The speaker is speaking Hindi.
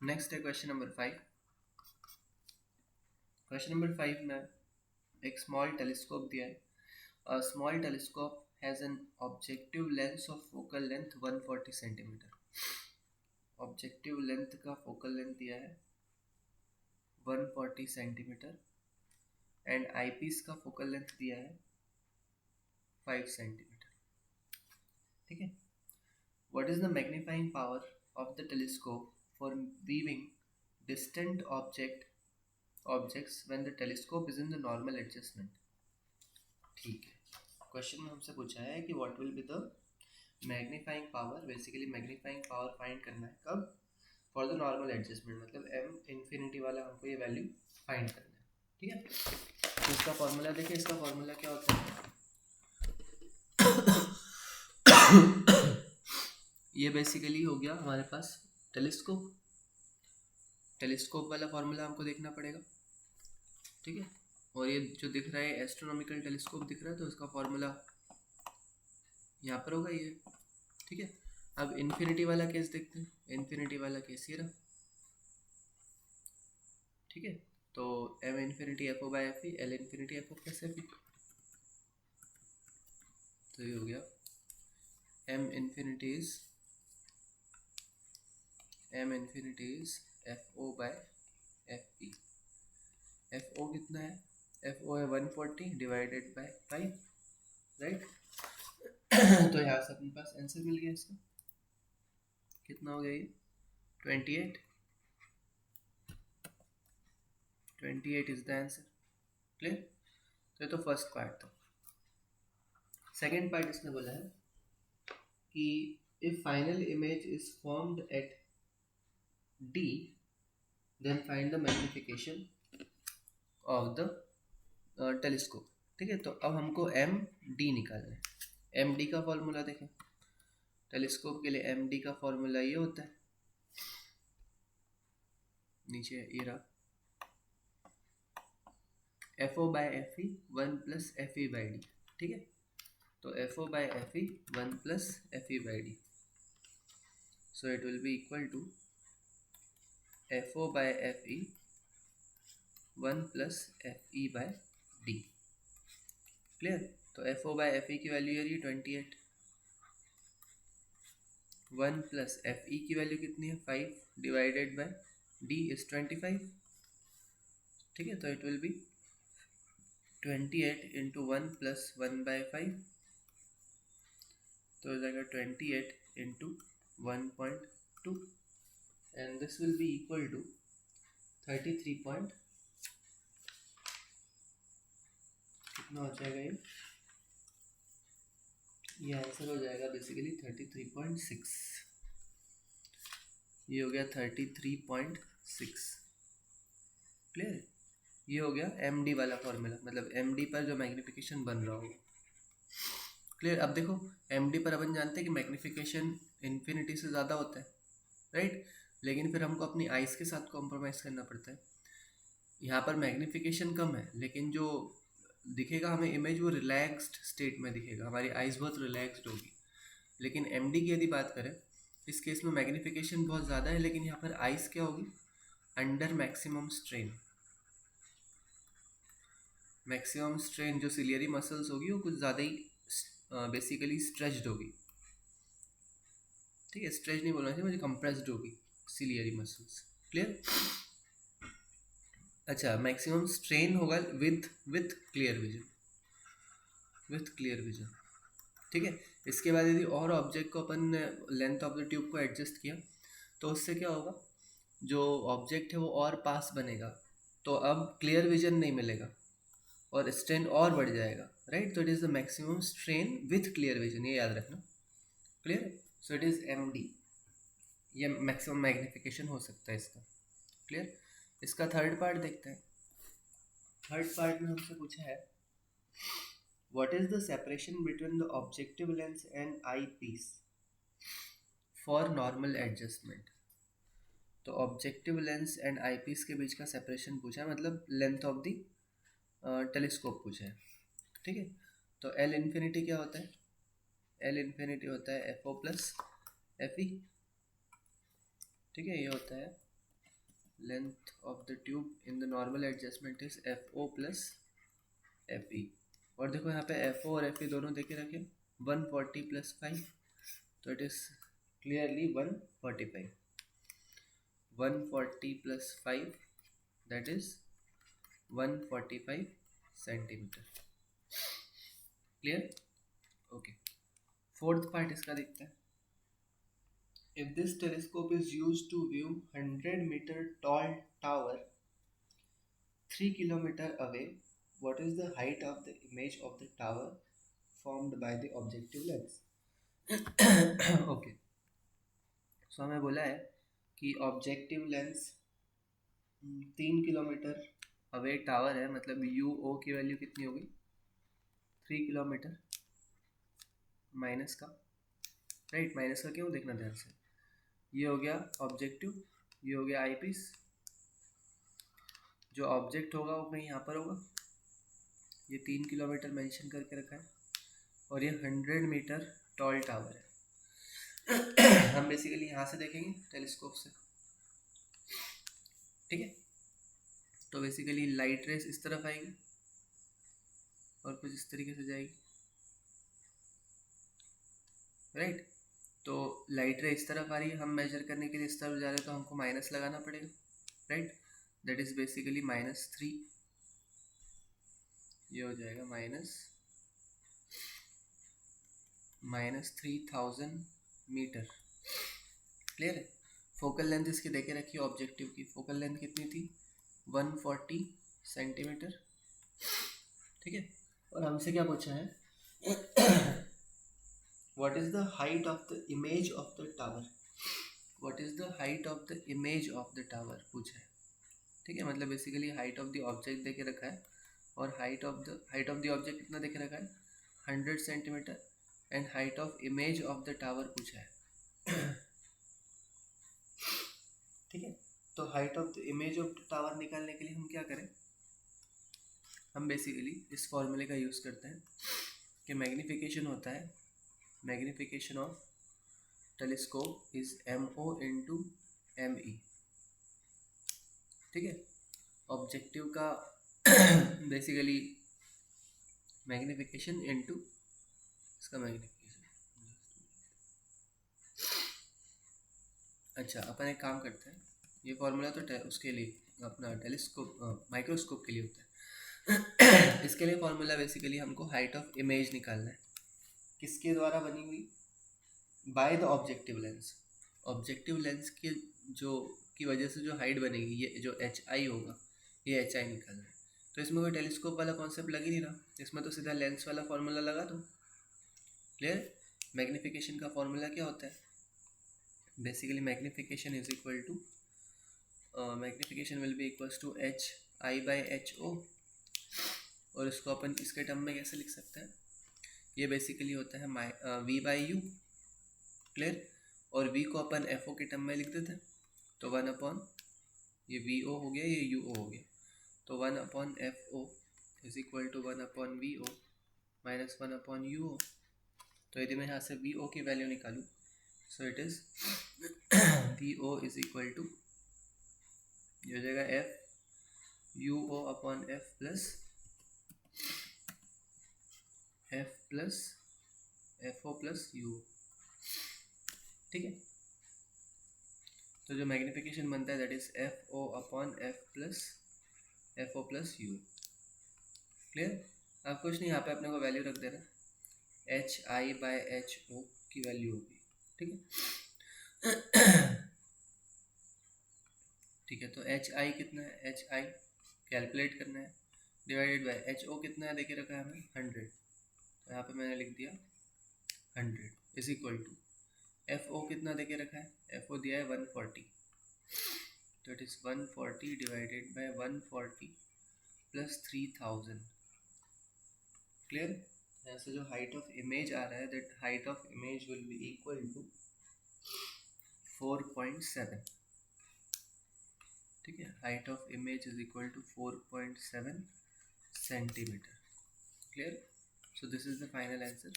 नेक्स्ट है क्वेश्चन नंबर 5। क्वेश्चन नंबर 5 में एक स्मॉल टेलीस्कोप दिया है। A small telescope has an objective lens of focal length 140 centimetre. Objective length का फोकल लेंथ दिया है 140 सेंटीमीटर एंड आईपीस का फोकल लेंथ दिया है 5 सेंटीमीटर। ठीक है। What is the magnifying power of the telescope for viewing distant objects when the telescope is in the normal adjustment। ठीक है। क्वेश्चन में हमसे पूछा है कि what will be the magnifying power. Basically magnifying power find करना है कब, फॉर द नॉर्मल एडजस्टमेंट, मतलब एम इन्फिनिटी वाला हमको ये वैल्यू फाइंड करना है। ठीक है। तो इसका फॉर्मूला देखिए, इसका फॉर्मूला क्या होता है। ये बेसिकली हो गया हमारे पास टेलीस्कोप। टेलीस्कोप वाला फॉर्मूला हमको देखना पड़ेगा। ठीक है। और ये जो दिख रहा है एस्ट्रोनॉमिकल टेलीस्कोप दिख रहा है, तो इसका फॉर्मूला यहाँ पर होगा ये। ठीक है। अब इन्फिनिटी वाला केस देखते हैं। इन्फिनिटी वाला केस ये रहा। ठीक है। तो M infinity F O by F E, L infinity F O plus F E. तो ये हो गया M infinity is F O by F E. F O कितना है, एफ ओ है 140 डिवाइडेड बाई 5, राइट। तो यहाँ से अपने पास आंसर मिल गया इसका। कितना हो गया ये 28। 28 इज द आंसर। क्लियर। तो ये तो फर्स्ट पार्ट था। सेकेंड पार्ट इसने बोला है कि if final image is formed at D then find the magnification of the telescope. ठीक है। तो अब हमको एम डी निकालना है। एम डी का फॉर्मूला देखें। टेलीस्कोप के लिए एम डी का फॉर्मूला ये होता है, नीचे ये रहा, F O by F E 1 plus F E by D. ठीक है। तो F O by F E 1 plus F E by D, so it will be equal to F O by F E 1 plus F E by D. Clear. तो F O by F E की वैल्यू है 28, 1 प्लस एफ ई की वैल्यू कितनी है 5 डिवाइडेड बाई डी इज 25। ठीक है। तो it will be 28 into 1 plus 1 by 5, तो हो जाएगा 28 into 1.2 and this will be equal to 33 कितना हो जाएगा ये आंसर हो जाएगा बेसिकली 33.6। ये हो गया 33.6। क्लियर। ये हो गया एम डी वाला फॉर्मूला, मतलब एम डी पर जो मैग्निफिकेशन बन रहा होगा। क्लियर। अब देखो एम डी पर अपन जानते हैं कि मैग्निफिकेशन इन्फिनिटी से ज़्यादा होता है, राइट। लेकिन फिर हमको अपनी आइज़ के साथ कॉम्प्रोमाइज़ करना पड़ता है। यहाँ पर मैग्निफिकेशन कम है लेकिन जो दिखेगा हमें इमेज वो रिलैक्स्ड स्टेट में दिखेगा, हमारी आइज़ बहुत रिलैक्स्ड होगी। लेकिन एम डी की यदि बात करें, इस केस में मैग्निफिकेशन बहुत ज़्यादा है लेकिन यहाँ पर आइज़ क्या होगी, under maximum strain. Maximum strain जो सिलियरी मसल्स होगी वो कुछ ज़्यादा ही बेसिकली स्ट्रेच्ड होगी। ठीक है। स्ट्रेच नहीं बोलना चाहिए मुझे, कंप्रेस्ड होगी सिलियरी मसल्स। क्लियर। अच्छा, मैक्सिमम स्ट्रेन होगा with clear vision, with clear vision. ठीक है। इसके बाद यदि और ऑब्जेक्ट को अपन लेंथ ऑफ द ट्यूब को एडजस्ट किया तो उससे क्या होगा, जो ऑब्जेक्ट है वो और पास बनेगा, तो अब क्लियर विजन नहीं मिलेगा और स्ट्रेन और बढ़ जाएगा, राइट। तो it is the maximum strain with clear vision, ये याद रखना। Clear. So it is M D. ये मैक्सिमम मैग्निफिकेशन हो सकता है इसका। क्लियर। इसका थर्ड पार्ट देखते हैं। थर्ड पार्ट में हमसे पूछा है what is the separation between the objective lens and eyepiece for normal adjustment. तो objective lens and eyepiece के बीच का सेपरेशन पूछा है, मतलब लेंथ ऑफ द टेलीस्कोप पूछा है। ठीक है। तो एल इन्फिनिटी क्या होता है, एल इन्फिनिटी होता है F O plus F E. ठीक है। ये होता है length of the tube in the normal adjustment is FO plus FE। और देखो यहाँ पे FO और FE दोनों देखे रखे 140 प्लस 5, तो it is clearly 145। 140 plus 5 that is 145 centimetre. Clear? Okay, fourth part इसका देखते हैं। If this telescope is used to view 100-meter tall tower 3 kilometer away, what is the height of the image of the tower formed by the objective lens? Okay, so हमें बोला है कि objective lens 3 kilometre away tower है, मतलब UO की वैल्यू कितनी होगी 3 किलोमीटर माइनस का, राइट, माइनस का क्यों देखना ध्यान से, ये हो गया ऑब्जेक्टिव, ये हो गया आईपीस, जो ऑब्जेक्ट होगा वो कहीं यहाँ पर होगा, ये 3 किलोमीटर मेंशन करके रखा है, और ये 100 मीटर टॉल टावर है। हम बेसिकली यहाँ से देखेंगे टेलीस्कोप से, ठीक है। तो बेसिकली लाइट रेस इस तरफ आएगी और कुछ इस तरीके से जाएगी, राइट। तो लाइट रे इस तरफ आ रही है, हम मेजर करने के लिए इस तरफ जा रहे हैं, तो हमको माइनस लगाना पड़ेगा, राइट, दैट इज बेसिकली -3, ये हो जाएगा -3000 मीटर। क्लियर है? फोकल लेंथ इसकी देखे रखी है, ऑब्जेक्टिव की फोकल लेंथ कितनी थी 140 सेंटीमीटर, ठीक है। और हमसे क्या पूछा है what is the height of the image of the tower, what is the height of the image of the tower पूछा है, ठीक है। मतलब basically height of the object देके रखा है, और हाइट ऑफ द ऑब्जेक्ट कितना देके रखा है 100 centimetre, and height of image of the tower पूछा है, ठीक है। तो height of the image of the tower निकालने के लिए हम क्या करें, हम बेसिकली इस फॉर्मूले का यूज़ करते हैं कि मैग्नीफिकेशन होता है, magnification of telescope is MO into ME, ठीक है। ऑब्जेक्टिव का बेसिकली मैग्नीफिकेशन इंटू इसका मैग्नीफिकेशन। अच्छा, अपन एक काम करते हैं, ये फॉर्मूला तो उसके लिए अपना टेलीस्कोप माइक्रोस्कोप के लिए होता है। इसके लिए फॉर्मूला बेसिकली हमको हाइट ऑफ इमेज निकालना है, किसके द्वारा बनी हुई, by the objective lens. Objective lens के जो की वजह से जो हाइट बनेगी, ये जो HI होगा, ये HI निकालना है। तो इसमें कोई टेलीस्कोप वाला कॉन्सेप्ट लग ही नहीं रहा, इसमें तो सीधा लेंस वाला फॉर्मूला लगा दो। क्लियर? मैग्नीफिकेशन का फॉर्मूला क्या होता है, basically magnification is equal to magnification will be equals to HI/HO, और इसको अपन इसके टर्म में कैसे लिख सकते हैं, ये बेसिकली होता है V/U। क्लियर? और V को अपन FO के टर्म में लिख देते हैं, तो 1 ये VO हो गया, ये UO हो गया, तो 1/FO is equal to 1/VO minus 1/UO। तो यदि मैं यहाँ से VO की वैल्यू निकालूँ, so it is VO is equal to, ये हो जाएगा FUO/F plus FO plus UO, ठीक है। तो जो मैग्नीफिकेशन बनता है that is FO/F plus FO plus UO। Clear? अब कुछ नहीं, यहाँ पे अपने को वैल्यू रख देना, HI/HO की वैल्यू होगी, ठीक है। ठीक है, तो HI कितना है, HI कैलकुलेट करना है, डिवाइडेड बाय HO कितना है देखे रखा है हमें 100, तो यहाँ पे मैंने लिख दिया 100 इज इक्वल टू FO कितना देके रखा है, FO दिया है 140, तो it is 140 divided by 140 plus 3000। Clear? यहाँ से जो हाइट ऑफ इमेज आ रहा है, that height of image will be equal to 4.7, ठीक है। Height of image is equal to 4.7 centimetre. Clear? So this is the final answer.